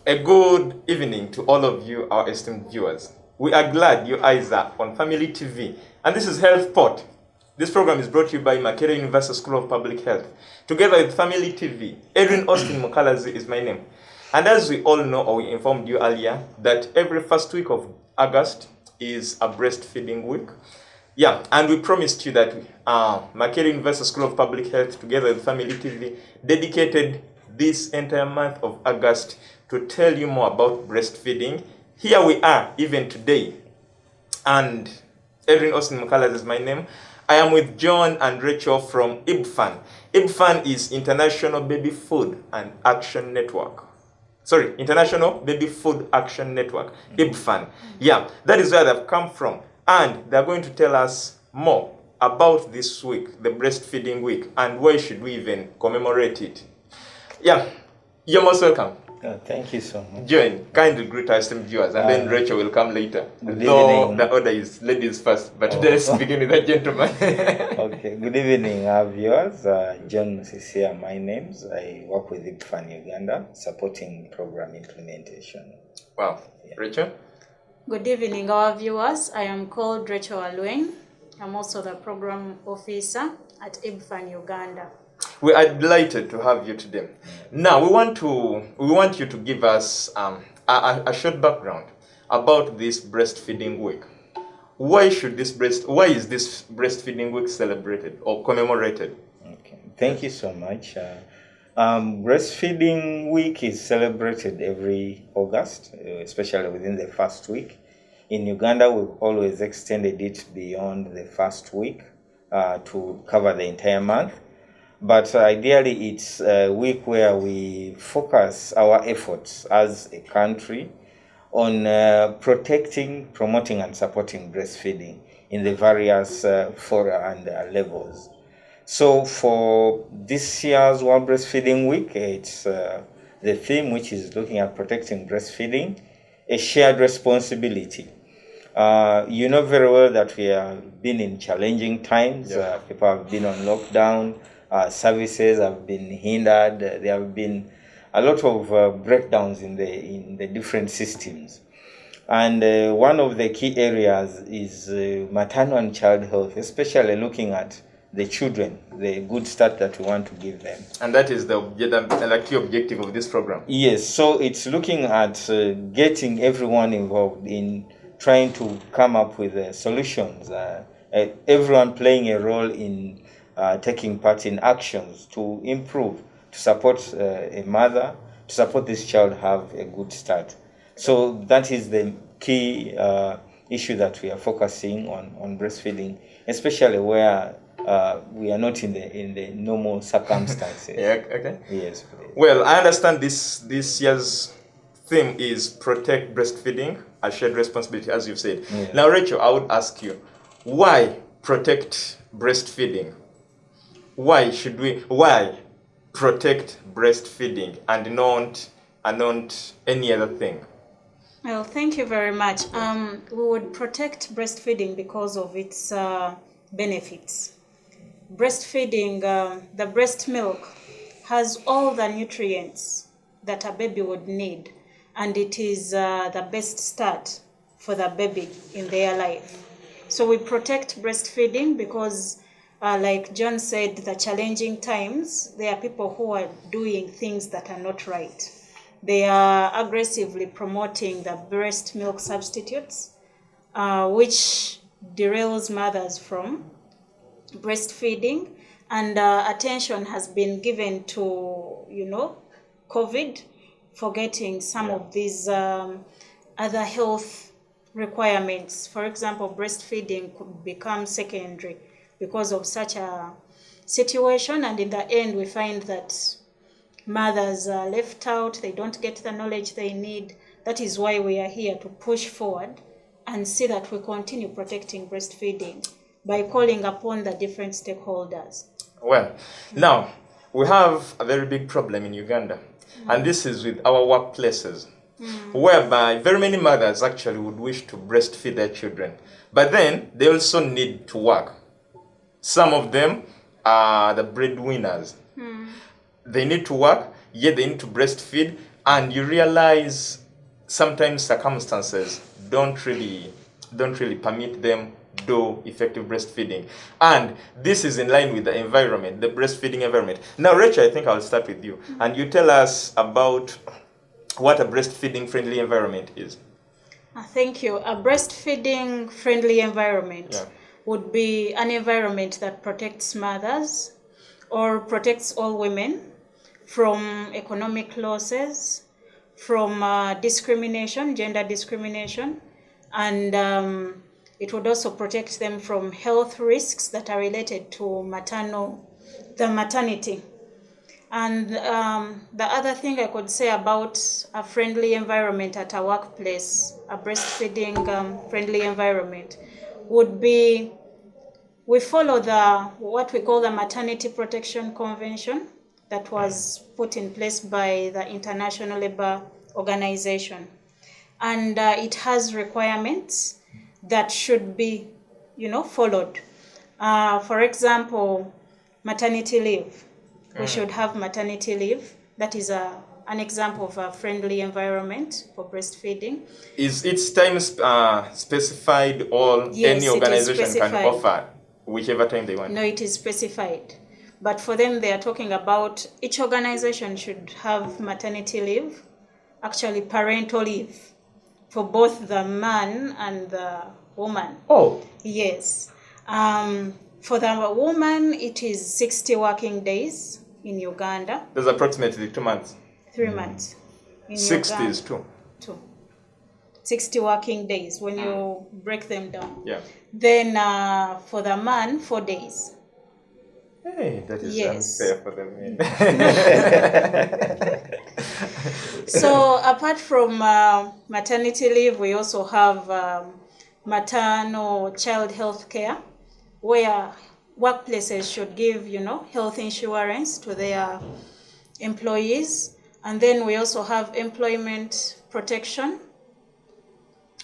A good evening to all of you, our esteemed viewers. We are glad your eyes are on Family TV, and this is Health Pot. This program is brought to you by Makerere University School of Public Health. Together with Family TV, Edrine, Osteen, Mukalazi is my name. And as we all know, or we informed you earlier, that every first week of August is a breastfeeding week. Yeah, and we promised you that Makerere University School of Public Health, together with Family TV, dedicated this entire month of August to tell you more about breastfeeding. Here we are, even today. And Edrine, Osteen, Mukalazi is my name. I am with John and Rachel from IBFAN. IBFAN is International Baby Food and Action Network. Sorry, International Baby Food Action Network, IBFAN. Yeah, that is where they've come from. And they're going to tell us more about this week, the breastfeeding week, and why should we even commemorate it. Yeah, you're most welcome. Thank you so much. Join, kindly greet our esteemed viewers, and then Rachel will come later. Though evening. The order is ladies first, but today let's begin with that gentleman. Okay, good evening, our viewers. John Musisi are my names. I work with IBFAN Uganda, supporting program implementation. Wow. Yeah. Rachel? Good evening, our viewers. I am called Rachel Alweny. I'm also the program officer at IBFAN Uganda. We are delighted to have you today. Now we want you to give us a short background about this breastfeeding week. Why is this breastfeeding week celebrated or commemorated? Okay, thank you so much. Breastfeeding week is celebrated every August, especially within the first week. In Uganda, we've always extended it beyond the first week to cover the entire month. But ideally, it's a week where we focus our efforts as a country on protecting, promoting, and supporting breastfeeding in the various fora and levels. So for this year's World Breastfeeding Week, it's the theme, which is looking at protecting breastfeeding, a shared responsibility. You know very well that we have been in challenging times. Yeah. People have been on lockdown. Services have been hindered. There have been a lot of breakdowns in the different systems, and one of the key areas is maternal and child health, especially looking at the children, the good start that we want to give them. And that is the key objective of this program. Yes, so it's looking at getting everyone involved in trying to come up with solutions. Everyone playing a role in taking part in actions to improve, to support a mother, to support this child have a good start. So that is the key issue that we are focusing on breastfeeding, especially where we are not in the normal circumstances. Yeah, okay. Yes, please. Well, I understand this year's theme is protect breastfeeding, a shared responsibility, as you've said. Yeah. Now, Rachel, I would ask you, why protect breastfeeding? Why protect breastfeeding and not any other thing? Well, thank you very much. We would protect breastfeeding because of its benefits. Breastfeeding, the breast milk has all the nutrients that a baby would need, and it is the best start for the baby in their life. So we protect breastfeeding because like John said, the challenging times, there are people who are doing things that are not right. They are aggressively promoting the breast milk substitutes, which derails mothers from breastfeeding. And attention has been given to, COVID, forgetting some of these other health requirements. For example, breastfeeding could become secondary because of such a situation, and in the end we find that mothers are left out, they don't get the knowledge they need. That is why we are here to push forward and see that we continue protecting breastfeeding by calling upon the different stakeholders. Well, now we have a very big problem in Uganda, and this is with our workplaces, whereby very many mothers actually would wish to breastfeed their children, but then they also need to work. Some of them are the breadwinners. They need to work, yet they need to breastfeed, and you realize sometimes circumstances don't really permit them do effective breastfeeding, and this is in line with the environment, the breastfeeding environment. Now, Rachel, I think I'll start with you, and you tell us about what a breastfeeding friendly environment is. Thank you. A breastfeeding friendly environment would be an environment that protects mothers or protects all women from economic losses, from discrimination, gender discrimination, and it would also protect them from health risks that are related to maternity. And the other thing I could say about a friendly environment at a workplace, a breastfeeding friendly environment, would be we follow what we call the Maternity Protection Convention that was put in place by the International Labour Organization. And it has requirements that should be, followed. For example, maternity leave. We should have maternity leave. That is an example of a friendly environment for breastfeeding. Is its time specified, or Yes, any organization can offer whichever time they want? No, it is specified. But for them, they are talking about each organization should have maternity leave, actually parental leave, for both the man and the woman. Oh. Yes. For the woman, it is 60 working days in Uganda. That's approximately 2 months. 3 months. In 60 Uganda. is 2. 60 working days when you break them down. Yeah. Then for the man, 4 days. Hey, that is unfair for the men. So apart from maternity leave, we also have maternal child health care, where workplaces should give, health insurance to their employees. And then we also have employment protection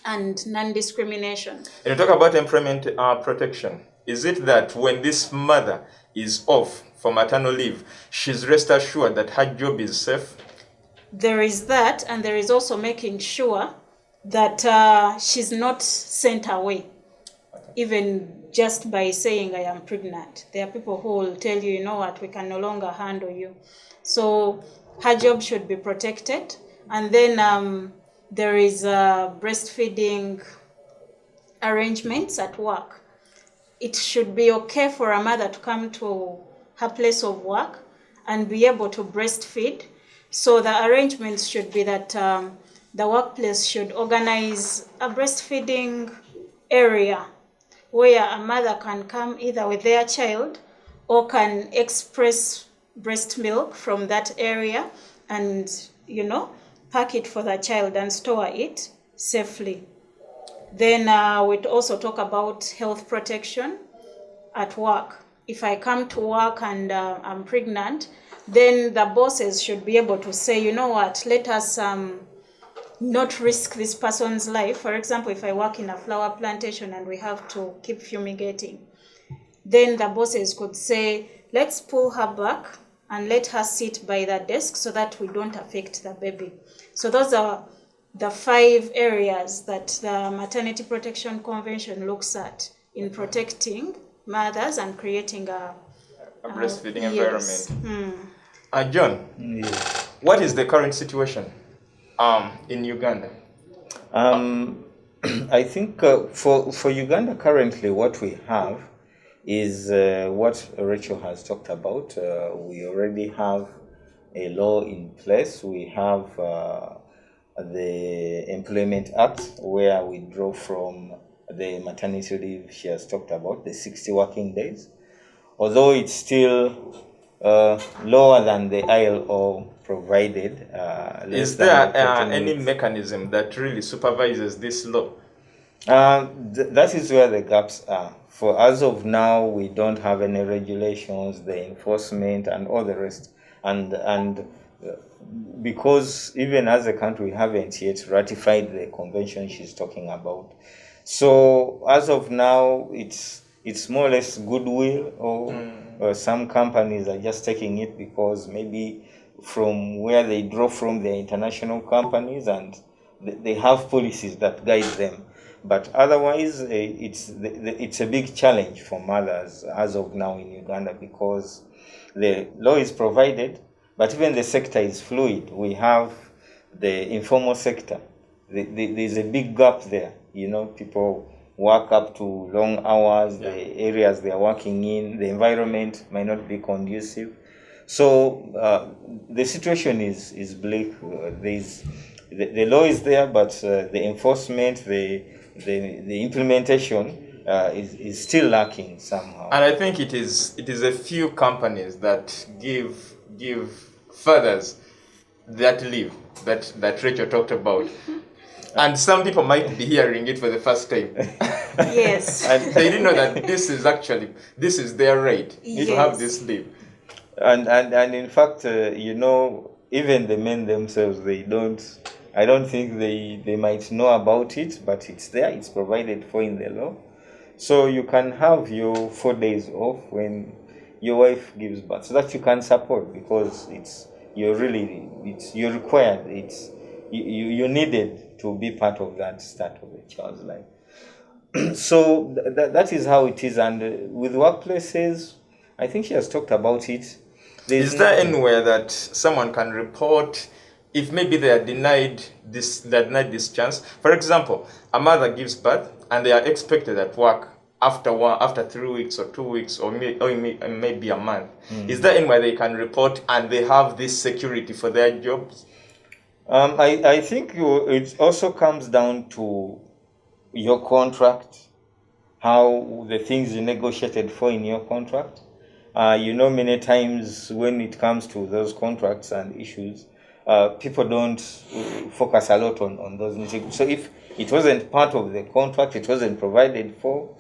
and non-discrimination. And you talk about employment protection. Is it that when this mother is off for maternal leave, she's rest assured that her job is safe? There is that, and there is also making sure that she's not sent away, even just by saying I am pregnant. There are people who will tell you, you know what, we can no longer handle you. So her job should be protected. And then there is breastfeeding arrangements at work. It should be okay for a mother to come to her place of work and be able to breastfeed. So the arrangements should be that the workplace should organize a breastfeeding area where a mother can come either with their child or can express breast milk from that area and, pack it for the child and store it safely. Then we'd also talk about health protection at work. If I come to work and I'm pregnant, then the bosses should be able to say, you know what, let us not risk this person's life. For example, if I work in a flower plantation and we have to keep fumigating, then the bosses could say, let's pull her back and let her sit by the desk so that we don't affect the baby. So those are the 5 areas that the Maternity Protection Convention looks at in protecting mothers and creating a breastfeeding yes. environment. John, what is the current situation in Uganda? I think for Uganda currently what we have is what Rachel has talked about. We already have a law in place. We have the Employment Act, where we draw from the maternity leave she has talked about, the 60 working days. Although it's still lower than the ILO provided. Is there any mechanism that really supervises this law? That is where the gaps are. For as of now, we don't have any regulations, the enforcement, and all the rest. And because even as a country, we haven't yet ratified the convention she's talking about. So as of now, it's more or less goodwill, or some companies are just taking it because maybe from where they draw from their international companies, and they have policies that guide them. But otherwise, it's a big challenge for mothers as of now in Uganda, because the law is provided, but even the sector is fluid. We have the informal sector. There's a big gap there. You know, people work up to long hours, the areas they are working in, the environment might not be conducive. So the situation is bleak. The law is there, but the enforcement, the implementation is still lacking somehow. And I think it is a few companies that give fathers that leave that Rachel talked about. And some people might be hearing it for the first time. Yes. And they didn't know that this is their right to have this leave. And in fact, you know, even the men themselves, I don't think they might know about it, but it's there, it's provided for in the law. So you can have your 4 days off when your wife gives birth, so that you can support, because you're required, you needed to be part of that start of a child's life. So that is how it is. And with workplaces, I think she has talked about it. Is there anywhere that someone can report if maybe they are denied this chance? For example, a mother gives birth and they are expected at work after 3 weeks or 2 weeks or maybe a month. Is there anywhere they can report and they have this security for their jobs? I think it also comes down to your contract, how the things you negotiated for in your contract. You know, many times when it comes to those contracts and issues, people don't focus a lot on those nitty-gritty. So if it wasn't part of the contract, it wasn't provided for,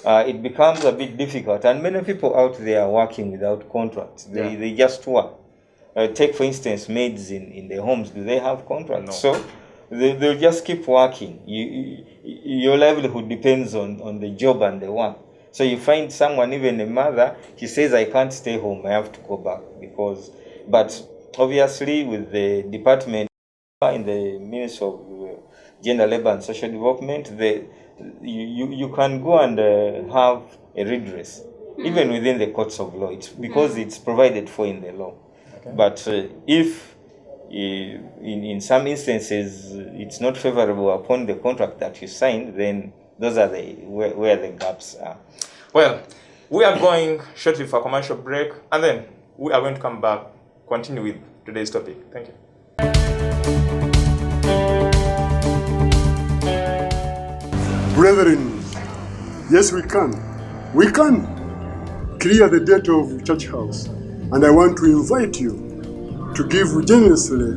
it becomes a bit difficult. And many people out there are working without contracts. They just work. Take, for instance, maids in the homes. Do they have contracts? No. So they'll just keep working. Your livelihood depends on the job and the work. So you find someone, even a mother, she says, I can't stay home, I have to go back. But obviously with the department in the Ministry of Gender, Labour and Social Development, you can go and have a redress, even within the courts of law, because it's provided for in the law. Okay. But if in some instances it's not favorable upon the contract that you signed, then those are where the gaps are. Well, we are going shortly for a commercial break, and then we are going to come back, continue with today's topic. Thank you. Brethren, yes, we can. We can clear the debt of church house. And I want to invite you to give generously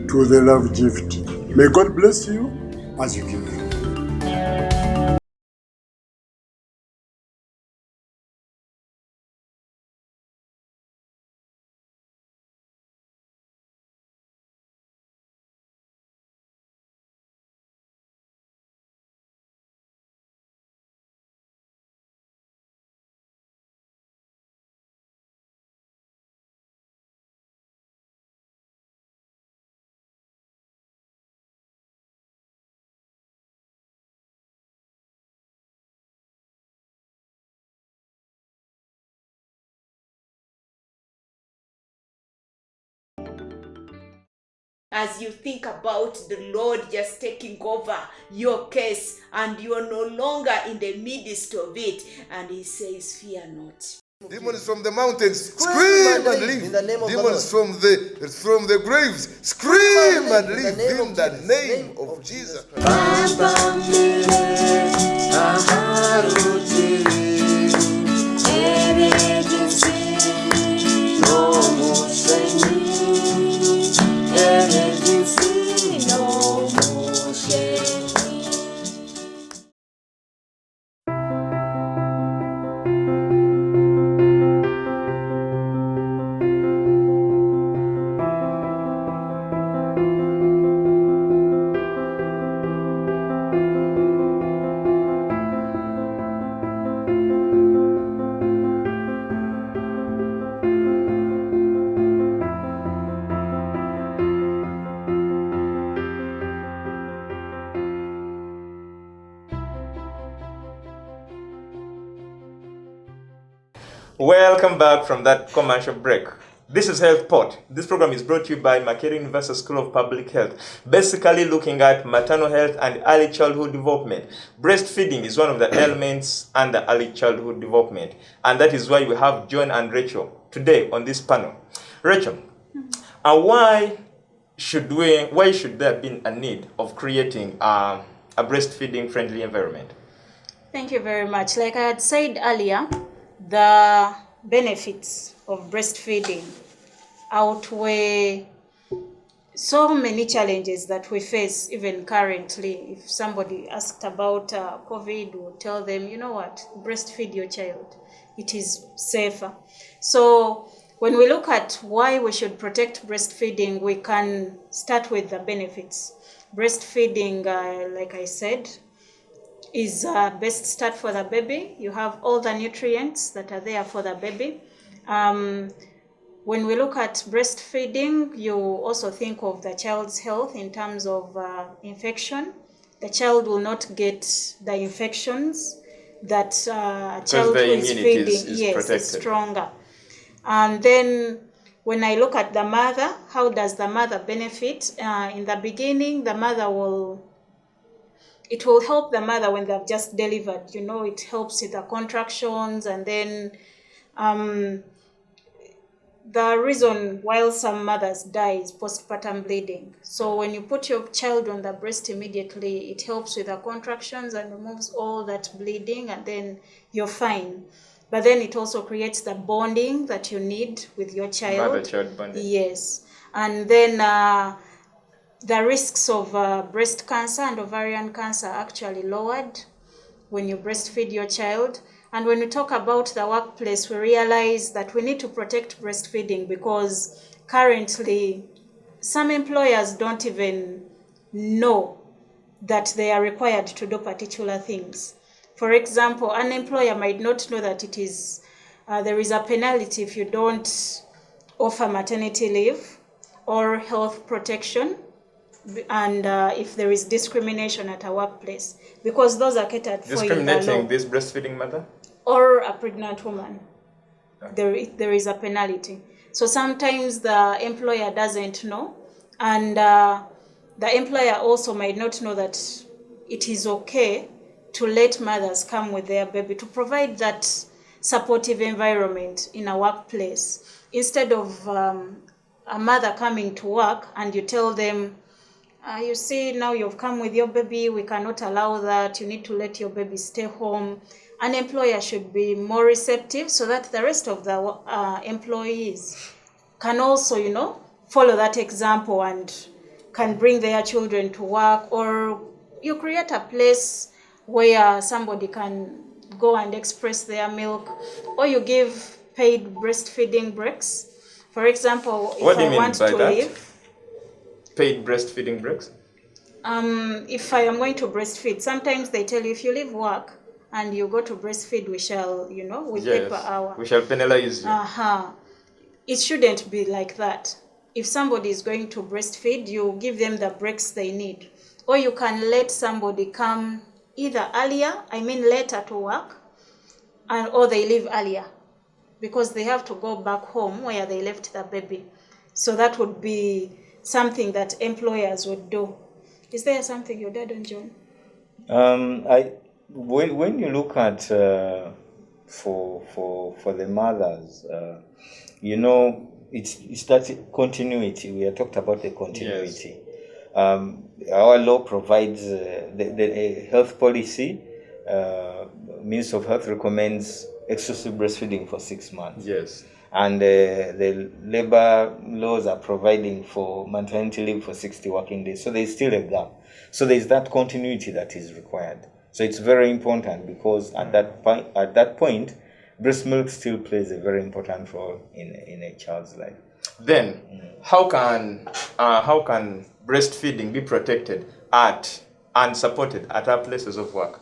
to the love gift. May God bless you as you give. As you think about the Lord just taking over your case and you are no longer in the midst of it, and he says, fear not. Demons from the mountains, scream and leave. In the name of Demons the Lord. from the graves, scream and leave in the name of Jesus. Welcome back from that commercial break. This is Health Pot. This program is brought to you by Makerere University School of Public Health, basically looking at maternal health and early childhood development. Breastfeeding is one of the elements under early childhood development, and that is why we have John and Rachel today on this panel. Rachel, why should there be a need of creating a breastfeeding friendly environment? Thank you very much. Like I had said earlier, the benefits of breastfeeding outweigh so many challenges that we face even currently. If somebody asked about COVID, we'll tell them, you know what, breastfeed your child. It is safer. So when we look at why we should protect breastfeeding, we can start with the benefits. Breastfeeding, like I said, is best start for the baby. You have all the nutrients that are there for the baby. When we look at breastfeeding, you also think of the child's health in terms of infection. The child will not get the infections that a child who is feeding is stronger. And then when I look at the mother, how does the mother benefit? In the beginning, it will help the mother when they've just delivered. You know, it helps with the contractions, and then the reason why some mothers die is postpartum bleeding. So when you put your child on the breast immediately, it helps with the contractions and removes all that bleeding, and then you're fine. But then it also creates the bonding that you need with your child. Mother-child bonding. Yes. And then the risks of breast cancer and ovarian cancer are actually lowered when you breastfeed your child. And when we talk about the workplace, we realize that we need to protect breastfeeding because currently some employers don't even know that they are required to do particular things. For example, an employer might not know that there is a penalty if you don't offer maternity leave or health protection, and if there is discrimination at a workplace, because those are catered for in the law. Discriminating this breastfeeding mother? Or a pregnant woman. There is a penalty. So sometimes the employer doesn't know, and the employer also might not know that it is okay to let mothers come with their baby, to provide that supportive environment in a workplace. Instead of a mother coming to work and you tell them, you see, now you've come with your baby, we cannot allow that, you need to let your baby stay home. An employer should be more receptive so that the rest of the employees can also, follow that example and can bring their children to work, or you create a place where somebody can go and express their milk, or you give paid breastfeeding breaks. For example, if I want to leave. Paid breastfeeding breaks? If I am going to breastfeed, sometimes they tell you if you leave work and you go to breastfeed, we shall, we pay per hour. We shall penalize you. It shouldn't be like that. If somebody is going to breastfeed, you give them the breaks they need. Or you can let somebody come either later to work, or they leave earlier because they have to go back home where they left the baby. So that would be something that employers would do. Is there something you did on, John? When you look at for the mothers, it's that continuity. We have talked about the continuity. Yes. Our law provides the health policy. Ministry of Health recommends exclusive breastfeeding for 6 months. Yes. And the labor laws are providing for maternity leave for 60 working days. So there's still a gap. So there's that continuity that is required. So it's very important because at that point, breast milk still plays a very important role in a child's life. Then, how can breastfeeding be protected and supported at our places of work?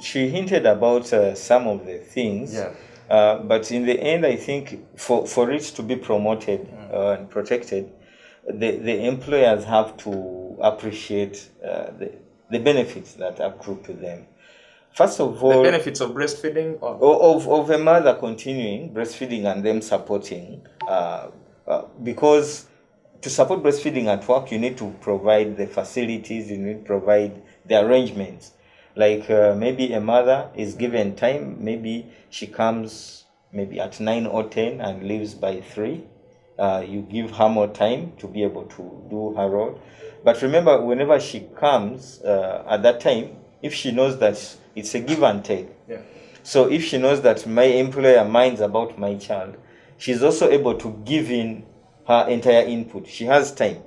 She hinted about some of the things. Yeah. But in the end, I think for it to be promoted and protected, the employers have to appreciate the benefits that accrue to them. First of The all, benefits of breastfeeding? of a mother continuing breastfeeding and them supporting, because to support breastfeeding at work, you need to provide the facilities, you need to provide the arrangements. Like maybe a mother is given time, maybe she comes maybe at 9 or 10 and leaves by 3. You give her more time to be able to do her role. But remember, whenever she comes at that time, if she knows that it's a give and take. Yeah. So if she knows that my employer minds about my child, she's also able to give in her entire input. She has time.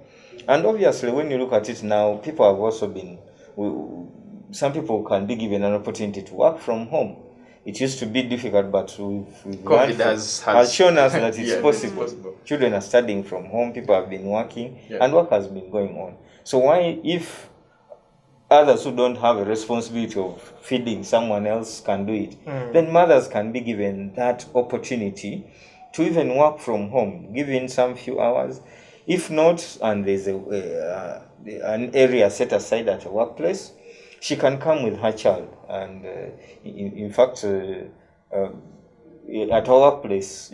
And obviously, when you look at it now, people have also been, some people can be given an opportunity to work from home. It used to be difficult, but we've COVID has shown us that it's yeah, possible. it's possible. Children are studying from home, people have been working, Yeah. and work has been going on. So why, if others who don't have a responsibility of feeding, someone else can do it, then mothers can be given that opportunity to even work from home, give in some few hours. If not, and there's an area set aside at a workplace, she can come with her child. And in fact, at our workplace,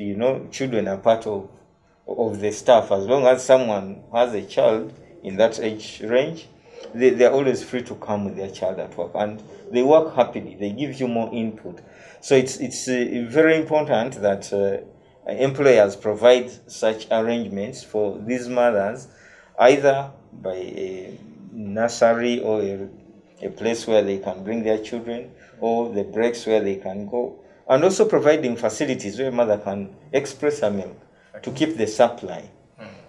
children are part of the staff. As long as someone has a child in that age range, they're always free to come with their child at work, and they work happily. They give you more input. So it's very important that employers provide such arrangements for these mothers, either by a nursery or a place where they can bring their children, or the breaks where they can go, and also providing facilities where mother can express her milk to keep the supply,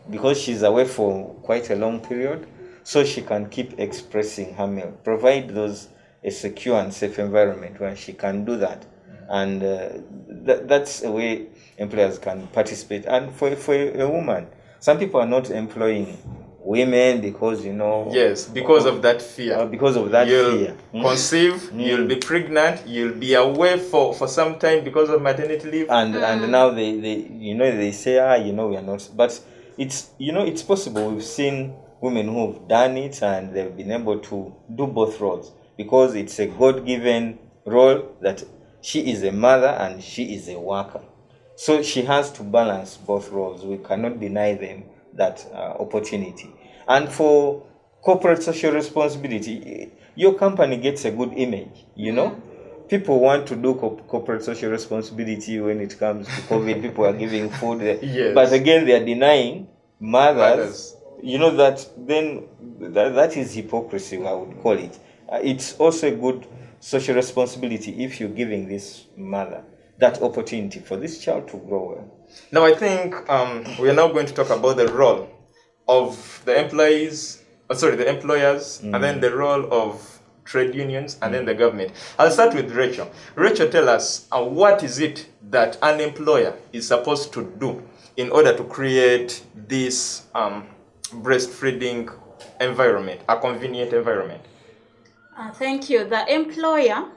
because she's away for quite a long period, so she can keep expressing her milk. Provide those a secure and safe environment where she can do that, and that's a way employers can participate. And for a woman, some people are not employing women because yes, because of that fear. Because of that you'll fear. conceive, you'll be pregnant, you'll be away for some time because of maternity leave. And now they say we are not. But it's possible. We've seen women who've done it and they've been able to do both roles, because it's a God-given role that she is a mother and she is a worker. So she has to balance both roles. We cannot deny them that opportunity. And for corporate social responsibility, your company gets a good image, People want to do corporate social responsibility when it comes to COVID. People are giving food. Yes. But again, they are denying mothers. That is hypocrisy, I would call it. It's also a good social responsibility if you're giving this mother that opportunity for this child to grow well. Now, I think we are now going to talk about the role of the employers, and then the role of trade unions, and then the government. I'll start with Rachel. Rachel, tell us, what is it that an employer is supposed to do in order to create this breastfeeding environment, a convenient environment? Thank you. The employer,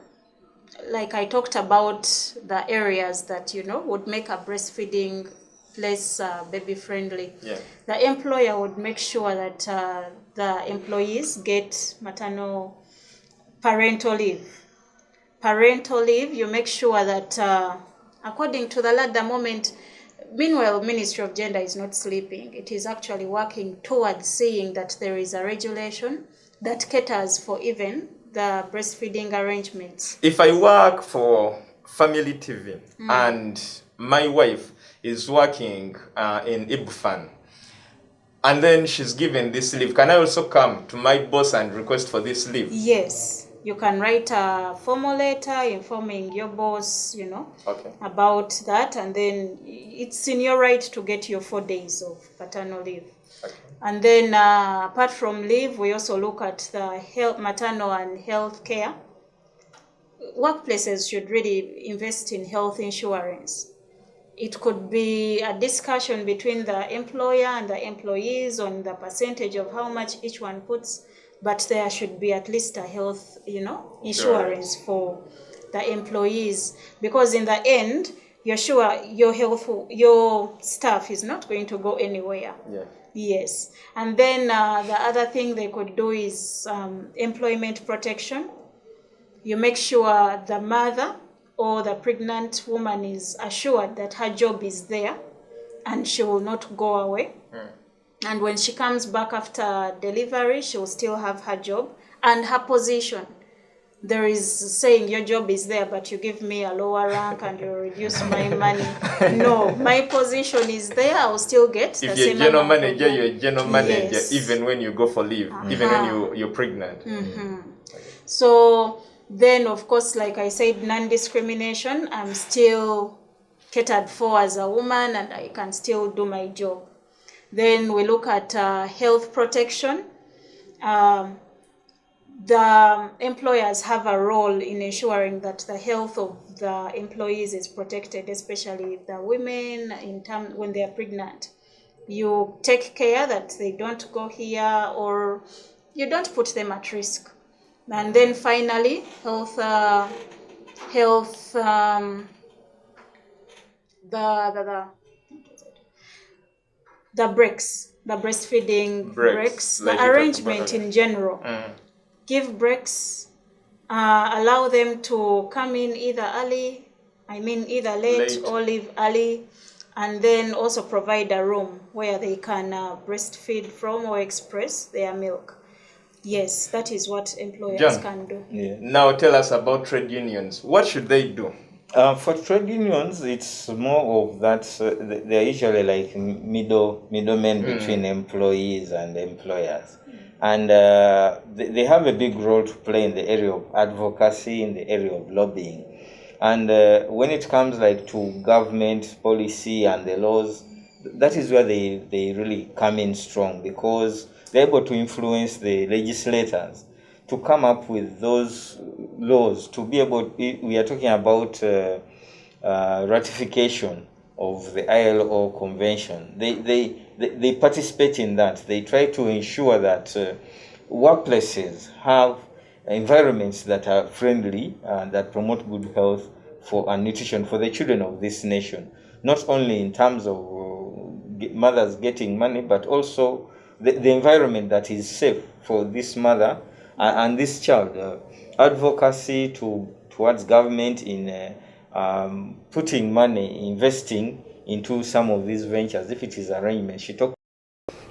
like I talked about the areas that, would make a breastfeeding place baby friendly. Yeah. The employer would make sure that the employees get parental leave. Parental leave, you make sure that according to the law at the moment, meanwhile, Ministry of Gender is not sleeping. It is actually working towards seeing that there is a regulation that caters for even the breastfeeding arrangements. If I work for Family TV and my wife is working in IBFAN, and then she's given this leave, can I also come to my boss and request for this leave? Yes. You can write a formal letter informing your boss, Okay. about that, and then it's in your right to get your 4 days of paternal leave. Okay. And then apart from leave, we also look at the maternal and health care. Workplaces should really invest in health insurance. It could be a discussion between the employer and the employees on the percentage of how much each one puts, but there should be at least a health, insurance for the employees, because in the end, you're sure your staff is not going to go anywhere. Yeah. Yes. And then the other thing they could do is employment protection. You make sure the mother or the pregnant woman is assured that her job is there and she will not go away. And when she comes back after delivery, she will still have her job and her position. There is saying your job is there, but you give me a lower rank and you reduce my money. No, my position is there. I will still get the If same you're a general amount of manager, money. you're a general manager, Yes. even when you go for leave, even when you're pregnant. So then, of course, like I said, non-discrimination, I'm still catered for as a woman and I can still do my job. Then we look at health protection. The employers have a role in ensuring that the health of the employees is protected, especially the women when they are pregnant. You take care that they don't go here or you don't put them at risk. And then finally, the breaks, the breastfeeding breaks, like the you talked arrangement about. in general. Give breaks, allow them to come in either late or leave early, and then also provide a room where they can breastfeed from or express their milk. Yes, that is what employers John, can do. Now tell us about trade unions. What should they do? For trade unions, it's more of that they're usually like middlemen between employees and employers. And they have a big role to play in the area of advocacy, in the area of lobbying. And when it comes like to government policy and the laws, that is where they really come in strong, because they're able to influence the legislators to come up with those laws, to be able, we are talking about ratification of the ILO convention. They participate in that. They try to ensure that workplaces have environments that are friendly and that promote good health and nutrition for the children of this nation. Not only in terms of mothers getting money, but also the environment that is safe for this mother and this child. Advocacy towards government in putting money, investing into some of these ventures, if it is arrangements. She talked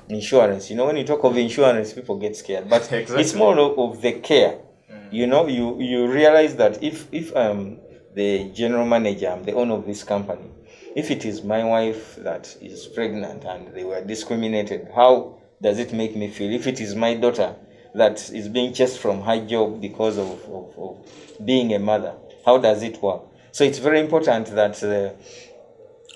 insurance. When you talk of insurance, people get scared, but Exactly. It's more of the care. You realize that if the general manager, I'm the owner of this company, if it is my wife that is pregnant and they were discriminated, how does it make me feel? If it is my daughter that is being chased from her job because of being a mother, how does it work? So it's very important that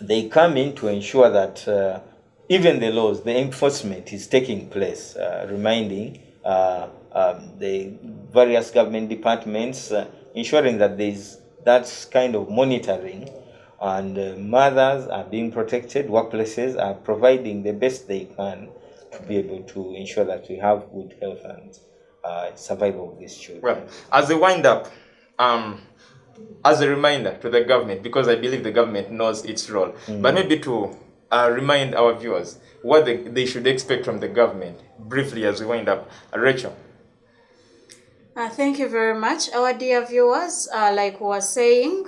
they come in to ensure that even the laws, the enforcement is taking place, reminding the various government departments, ensuring that there's that kind of monitoring, and mothers are being protected, workplaces are providing the best they can to be able to ensure that we have good health and survival of these children. Well, as a wind up, as a reminder to the government, because I believe the government knows its role, but maybe to remind our viewers what they should expect from the government, briefly as we wind up. Rachel. Thank you very much. Our dear viewers, like we were saying,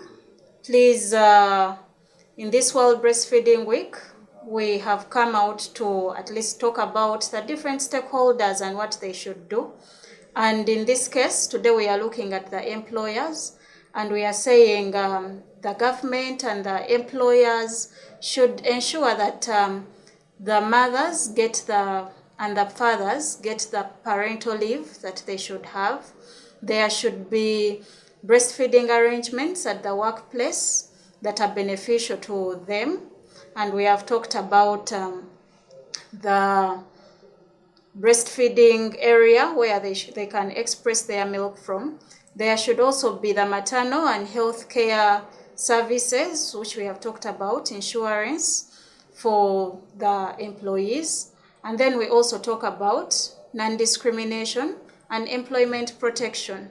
please, in this World Breastfeeding Week, we have come out to at least talk about the different stakeholders and what they should do. And in this case, today we are looking at the employers, and we are saying the government and the employers should ensure that the mothers and the fathers get the parental leave that they should have. There should be breastfeeding arrangements at the workplace that are beneficial to them. And we have talked about the breastfeeding area where they can express their milk from. There should also be the maternal and health care services, which we have talked about, insurance for the employees. And then we also talk about non-discrimination and employment protection,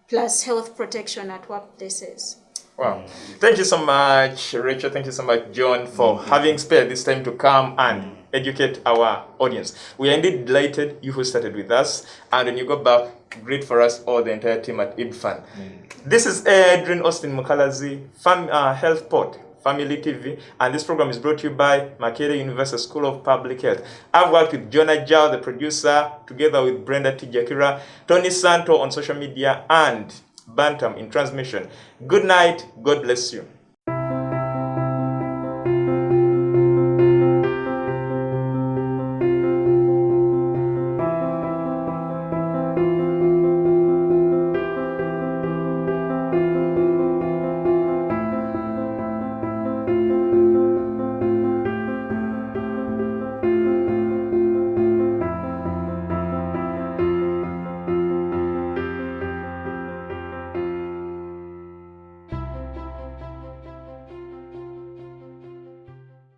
plus health protection at workplaces. Wow. Thank you so much, Rachel. Thank you so much, John, for having spared this time to come and educate our audience. We are indeed delighted, you who started with us, and when you go back, great for us all, the entire team at IBFAN. This is Edrine, Osteen, Mukalazi, Health Port, Family TV, and this program is brought to you by Makerere University School of Public Health. I've worked with Jonah Jao, the producer, together with Brenda Tijakira, Tony Santo on social media, and Bantam in transmission. Good night, God bless you.